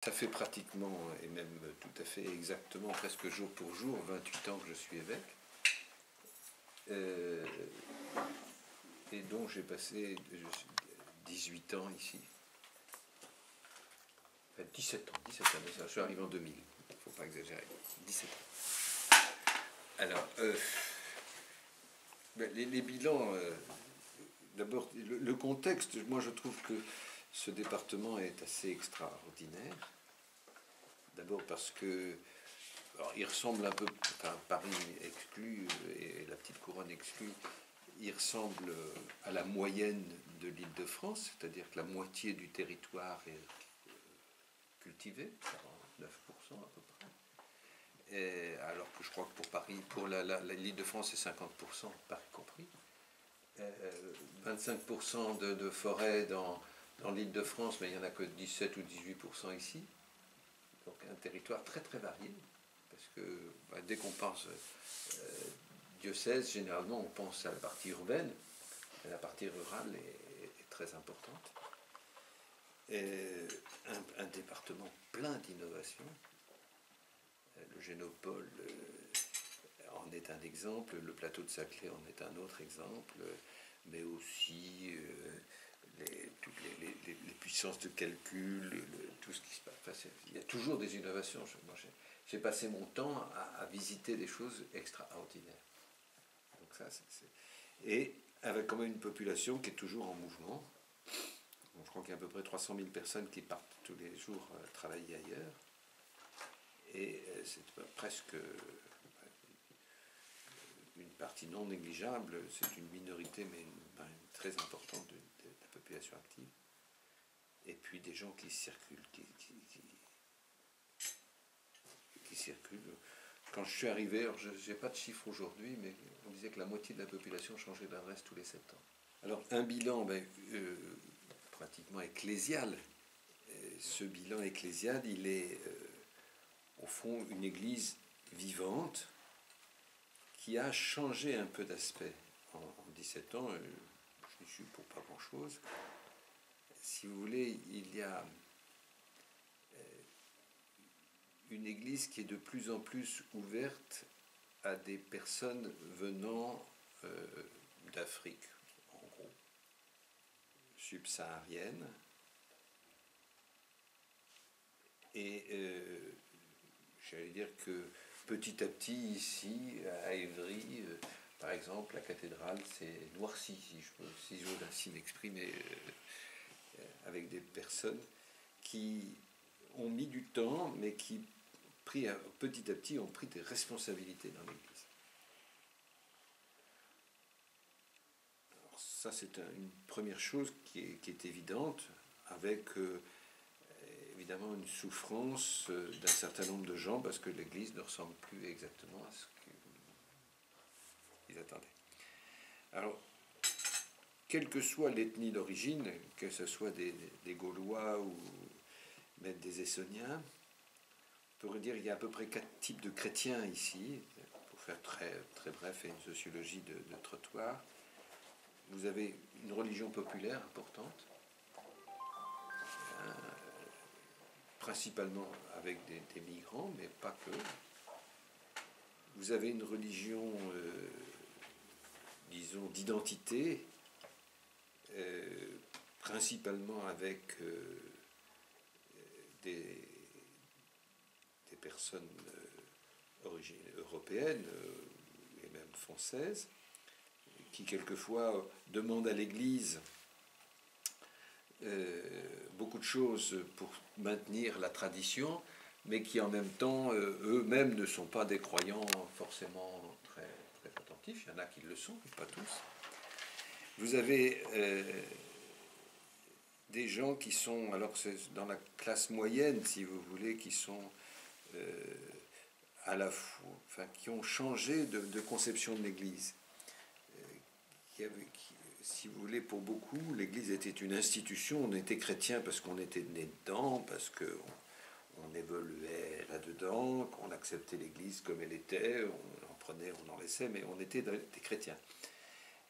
Ça fait pratiquement, et même tout à fait exactement, presque jour pour jour, 28 ans que je suis évêque. Et donc j'ai passé 18 ans ici. Enfin, 17 ans, mais ça, je suis arrivé en 2000, il ne faut pas exagérer, 17 ans. Alors, les bilans, d'abord, le contexte, moi je trouve que ce département est assez extraordinaire. D'abord parce que, alors, il ressemble un peu, enfin, Paris exclu et la petite couronne exclue, il ressemble à la moyenne de l'Île-de-France, c'est-à-dire que la moitié du territoire est cultivé, 49% à peu près. Et alors que je crois que pour Paris, pour l'Île-de-France, c'est 50%, Paris compris. 25% de forêt dans l'Île-de-France, mais il n'y en a que 17 ou 18% ici. Donc un territoire très très varié, parce que dès qu'on pense diocèse, généralement on pense à la partie urbaine, mais la partie rurale est très importante. Et un département plein d'innovations. Le Génopole en est un exemple, le plateau de Saclay en est un autre exemple, mais aussi toutes les puissances de calcul, tout ce qui se passe. Enfin, il y a toujours des innovations. J'ai passé mon temps à visiter des choses extraordinaires. Donc ça, et avec quand même une population qui est toujours en mouvement. Je crois qu'il y a à peu près 300 000 personnes qui partent tous les jours travailler ailleurs. Et c'est presque une partie non négligeable, c'est une minorité, mais une très importante de la population active. Et puis des gens qui circulent, qui circulent. Quand je suis arrivé, alors je n'ai pas de chiffre aujourd'hui, mais on disait que la moitié de la population changeait d'adresse tous les 7 ans. Alors un bilan pratiquement ecclésial. Ce bilan ecclésial, il est au fond une église vivante qui a changé un peu d'aspect. En 17 ans, je n'y suis pour pas grand-chose. Si vous voulez, il y a une église qui est de plus en plus ouverte à des personnes venant d'Afrique, en gros, subsaharienne. Et j'allais dire que petit à petit, ici, à Évry, par exemple, la cathédrale s'est noircie, si j'ose ainsi m'exprimer, avec des personnes qui ont mis du temps, mais qui, petit à petit, ont pris des responsabilités dans l'Église. Alors ça, c'est une première chose qui est évidente, avec évidemment une souffrance d'un certain nombre de gens, parce que l'Église ne ressemble plus exactement à ce qu'ils attendaient. Alors, quelle que soit l'ethnie d'origine, que ce soit des Gaulois ou même des Essoniens, on pourrait dire qu'il y a à peu près 4 types de chrétiens ici, pour faire très, très bref et une sociologie de trottoir. Vous avez une religion populaire importante, principalement avec des migrants, mais pas que. Vous avez une religion, disons, d'identité, principalement avec des personnes d'origine européenne et même françaises, qui quelquefois demandent à l'Église beaucoup de choses pour maintenir la tradition, mais qui en même temps, eux-mêmes ne sont pas des croyants forcément très, très attentifs. Il y en a qui le sont, mais pas tous. Vous avez des gens qui sont, alors c'est dans la classe moyenne, si vous voulez, qui sont à la fois, enfin, qui ont changé de conception de l'Église. Si vous voulez, pour beaucoup, l'Église était une institution. On était chrétien parce qu'on était né dedans, parce qu'on évoluait là-dedans, qu'on acceptait l'Église comme elle était, on en prenait, on en laissait, mais on était des chrétiens.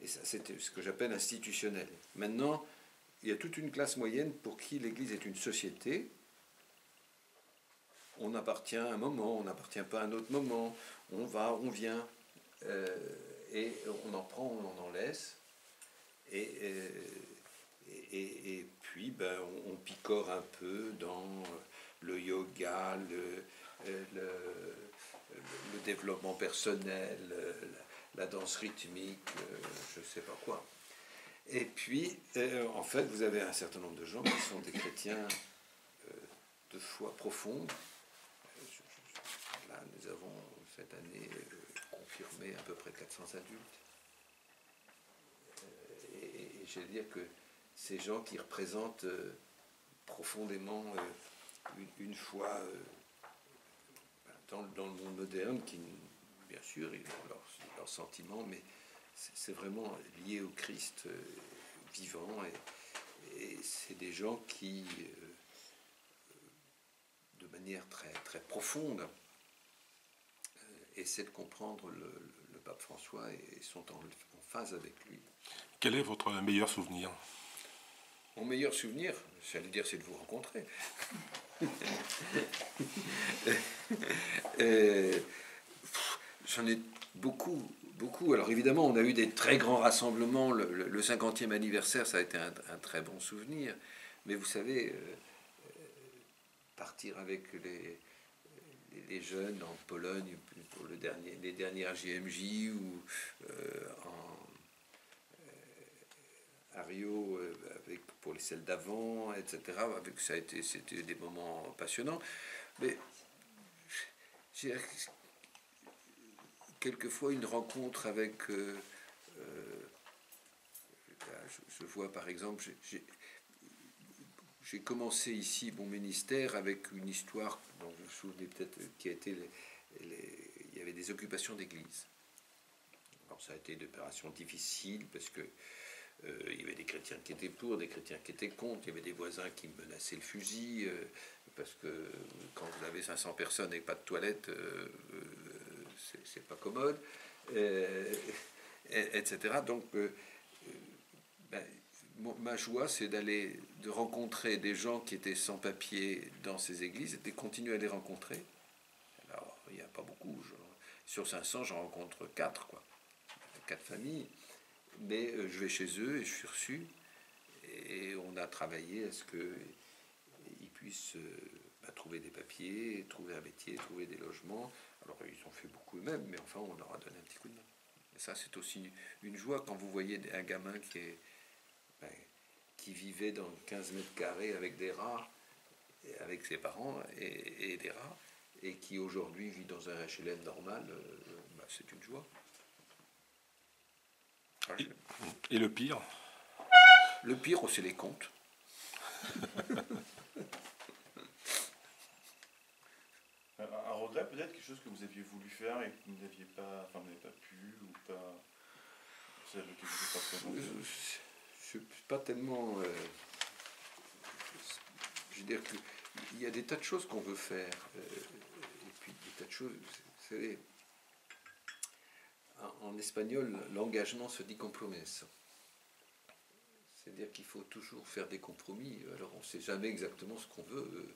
Et ça, c'était ce que j'appelle institutionnel. Maintenant, il y a toute une classe moyenne pour qui l'Église est une société, on appartient à un moment, on n'appartient pas à un autre moment, on va, on vient, et on en prend, on en laisse, et puis ben, on picore un peu dans le yoga, le développement personnel, la danse rythmique, je ne sais pas quoi. Et puis, en fait, vous avez un certain nombre de gens qui sont des chrétiens de foi profonde. Là, nous avons cette année confirmé à peu près 400 adultes. Et je veux dire que ces gens qui représentent profondément une foi dans le monde moderne, qui, bien sûr, ils ont leurs sentiments, mais c'est vraiment lié au Christ vivant, et c'est des gens qui, de manière très, très profonde, essaient de comprendre le pape François et sont en phase avec lui. Quel est votre meilleur souvenir? Mon meilleur souvenir, j'allais dire, c'est de vous rencontrer. J'en ai beaucoup, beaucoup. Alors évidemment, on a eu des très grands rassemblements. Le 50e anniversaire, ça a été un très bon souvenir. Mais vous savez, partir avec les jeunes en Pologne pour les dernières JMJ ou à Rio pour les celles d'avant, etc. C'était des moments passionnants. Mais j'ai quelquefois une rencontre avec... je vois par exemple... J'ai commencé ici mon ministère avec une histoire dont vous vous souvenez peut-être, qui a été il y avait des occupations d'églises. Alors ça a été une opération difficile parce que il y avait des chrétiens qui étaient pour, des chrétiens qui étaient contre, il y avait des voisins qui menaçaient le fusil, parce que quand vous avez 500 personnes et pas de toilette, c'est pas commode, etc. Donc, ma joie, c'est de rencontrer des gens qui étaient sans papier dans ces églises, et de continuer à les rencontrer. Alors, il n'y a pas beaucoup. Sur 500, j'en rencontre 4, quoi. 4 familles. Mais je vais chez eux et je suis reçu. Et on a travaillé à ce qu'ils puissent trouver des papiers, trouver un métier, trouver des logements. Alors, ils ont fait beaucoup eux-mêmes, mais enfin, on leur a donné un petit coup de main. Et ça, c'est aussi une joie quand vous voyez un gamin qui vivait dans 15 mètres carrés avec des rats, avec ses parents et des rats, et qui aujourd'hui vit dans un HLM normal, c'est une joie. Et le pire? Le pire, c'est les comptes. Un regret peut-être, quelque chose que vous aviez voulu faire et que vous n'aviez pas, enfin, vous n'avez pas pu, ou pas, c'est lequel vous n'êtes pas présenté. Je ne suis pas tellement... je veux dire qu'il y a des tas de choses qu'on veut faire, et puis des tas de choses, vous savez, en espagnol, l'engagement se dit compromiso. C'est-à-dire qu'il faut toujours faire des compromis. Alors on ne sait jamais exactement ce qu'on veut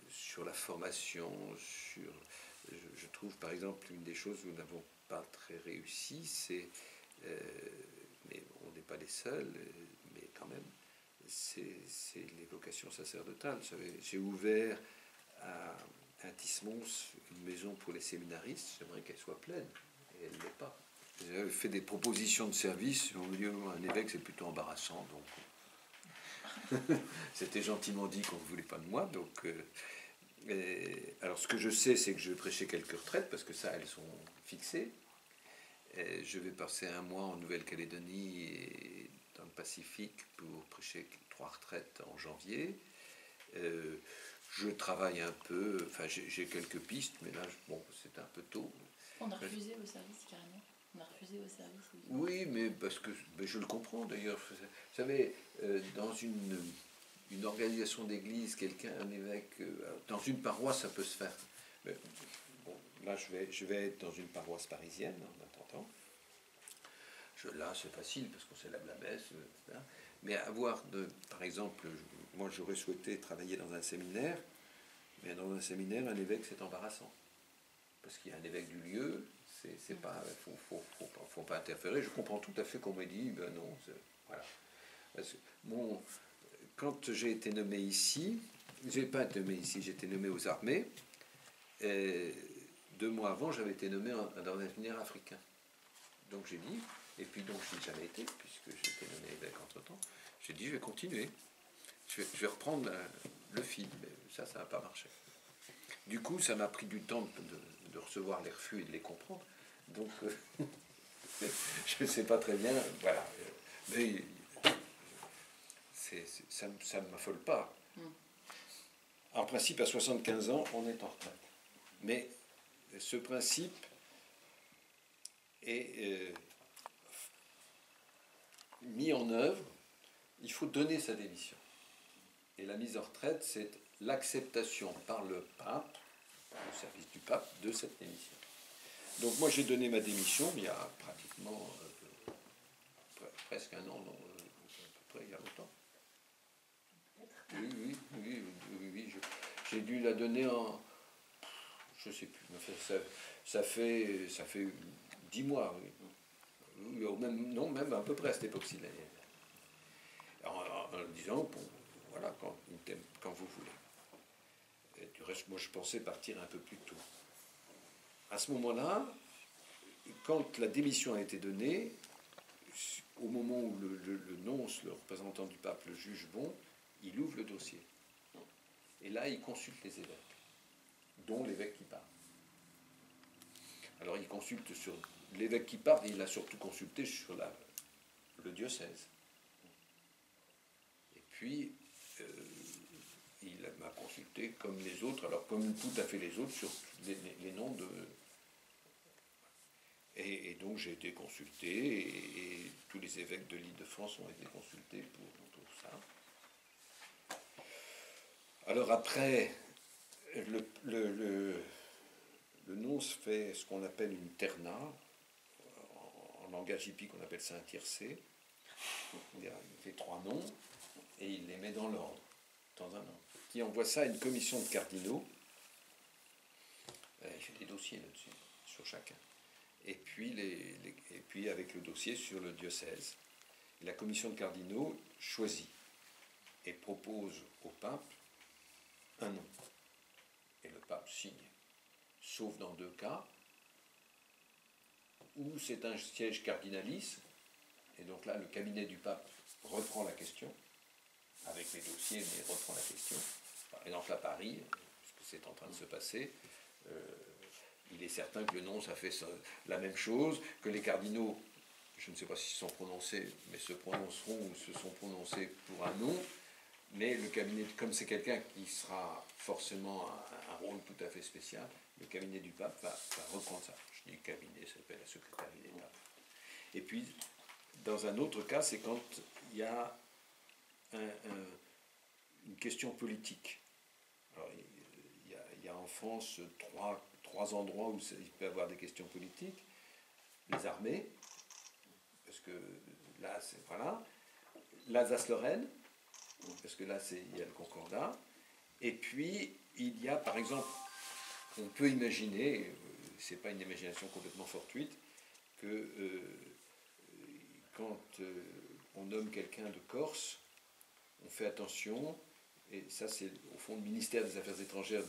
sur la formation, je trouve par exemple une des choses où nous n'avons pas très réussi, c'est, mais on n'est pas les seuls, mais quand même, c'est les vocations sacerdotales. Vous savez, j'ai ouvert à Tismons une maison pour les séminaristes, j'aimerais qu'elle soit pleine, et elle ne l'est pas. J'avais fait des propositions de service, on me dit un évêque c'est plutôt embarrassant, donc c'était gentiment dit qu'on ne voulait pas de moi. Donc, alors ce que je sais, c'est que je vais prêcher quelques retraites, parce que ça, elles sont fixées. Je vais passer un mois en Nouvelle-Calédonie et dans le Pacifique pour prêcher 3 retraites en janvier. Je travaille un peu, enfin j'ai quelques pistes, mais là, bon, c'est un peu tôt. On a refusé vos services carrément. On a refusé vos services. Oui, mais parce que je le comprends d'ailleurs. Vous savez, dans une organisation d'église, un évêque, dans une paroisse, ça peut se faire. Mais, bon, là, je vais être dans une paroisse parisienne en attendant. Là, c'est facile parce qu'on célèbre la messe, etc. Mais avoir, par exemple, moi j'aurais souhaité travailler dans un séminaire, Mais dans un séminaire, un évêque, c'est embarrassant. Parce qu'il y a un évêque du lieu, c'est pas, faut pas interférer. Je comprends tout à fait qu'on me dit, ben non, voilà. Parce que, quand j'ai été nommé ici, j'ai pas été nommé ici, j'ai été nommé aux armées. Et 2 mois avant, j'avais été nommé dans un séminaire africain. Donc j'ai dit, et puis donc je n'y ai jamais été, puisque j'ai été nommé évêque entre-temps, j'ai dit, je vais continuer. Je vais reprendre le fil, mais ça n'a pas marché. Du coup, ça m'a pris du temps de recevoir les refus et de les comprendre. Donc, je ne sais pas très bien, voilà. Mais ça ne m'affole pas. En principe, à 75 ans, on est en retraite. Mais ce principe est mis en œuvre. Il faut donner sa démission. Et la mise en retraite, c'est l'acceptation par le pape, au service du pape, de cette démission. Donc moi, j'ai donné ma démission il y a pratiquement presque un an, non, à peu près il y a longtemps. Oui, j'ai dû la donner en... Je ne sais plus, ça fait 10 mois, oui. Même à peu près à cette époque-ci de l'année. En disant, bon, voilà, quand vous voulez. Et du reste, moi, je pensais partir un peu plus tôt. À ce moment-là, quand la démission a été donnée, au moment où le nonce, le représentant du pape, le juge bon, il ouvre le dossier. Et là, il consulte les évêques, dont l'évêque qui part. Alors, il consulte sur l'évêque qui part, et il a surtout consulté sur le diocèse. Et puis, il m'a consulté comme les autres, alors comme tout à fait les autres, sur les noms de... Et donc j'ai été consulté, et tous les évêques de l'Île-de-France ont été consultés pour tout ça. Alors après, le nonce fait ce qu'on appelle une terna, en langage hippique on appelle ça un tiercé. Il fait 3 noms, et il les met dans l'ordre, dans un ordre, qui envoie ça à une commission de cardinaux. Il fait des dossiers là-dessus, sur chacun. Et puis avec le dossier sur le diocèse. Et la commission de cardinaux choisit et propose au pape un nom. Et le pape signe. Sauf dans 2 cas, où c'est un siège cardinalice, et donc là, le cabinet du pape reprend la question, avec les dossiers, mais reprend la question. Par exemple, à Paris, puisque c'est en train de se passer, il est certain que le nonce a fait la même chose, que les cardinaux, je ne sais pas s'ils sont prononcés, mais se prononceront ou se sont prononcés pour un nom, mais le cabinet, comme c'est quelqu'un qui sera forcément un rôle tout à fait spécial, le cabinet du pape va reprendre ça. Je dis cabinet, ça s'appelle la secrétaire des papes. Et puis, dans un autre cas, c'est quand il y a une question politique. Alors, il y a en France trois endroits où il peut y avoir des questions politiques. Les armées, parce que là, c'est voilà. L'Alsace-Lorraine, parce que là, il y a le concordat. Et puis, il y a, par exemple, on peut imaginer, c'est pas une imagination complètement fortuite, que quand on nomme quelqu'un de Corse, on fait attention, et ça c'est au fond le ministère des Affaires étrangères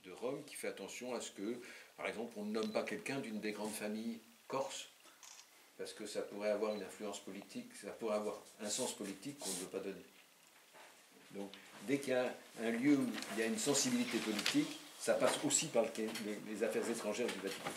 de Rome qui fait attention à ce que, par exemple, on ne nomme pas quelqu'un d'une des grandes familles corse, parce que ça pourrait avoir une influence politique, ça pourrait avoir un sens politique qu'on ne veut pas donner. Donc, dès qu'il y a un lieu où il y a une sensibilité politique, ça passe aussi par les affaires étrangères du Vatican.